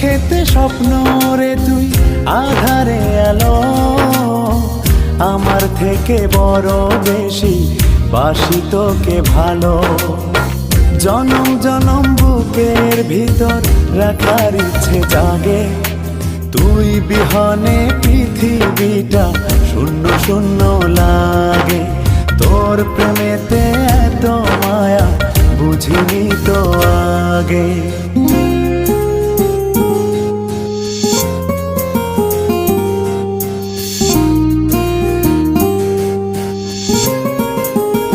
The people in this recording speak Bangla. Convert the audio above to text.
চোখেতে স্বপ্ন রে তুই আধারে আলো, আমার থেকে বড় বেশি বাসি তোকে ভালো। জনম জনম বুকের ভিতর রাখার ইচ্ছে জাগে, তুই বিহনে পৃথিবীটা শূন্য শূন্য লাগে। তোর প্রেমেতে এত মায়া বুঝিনি তো আগে।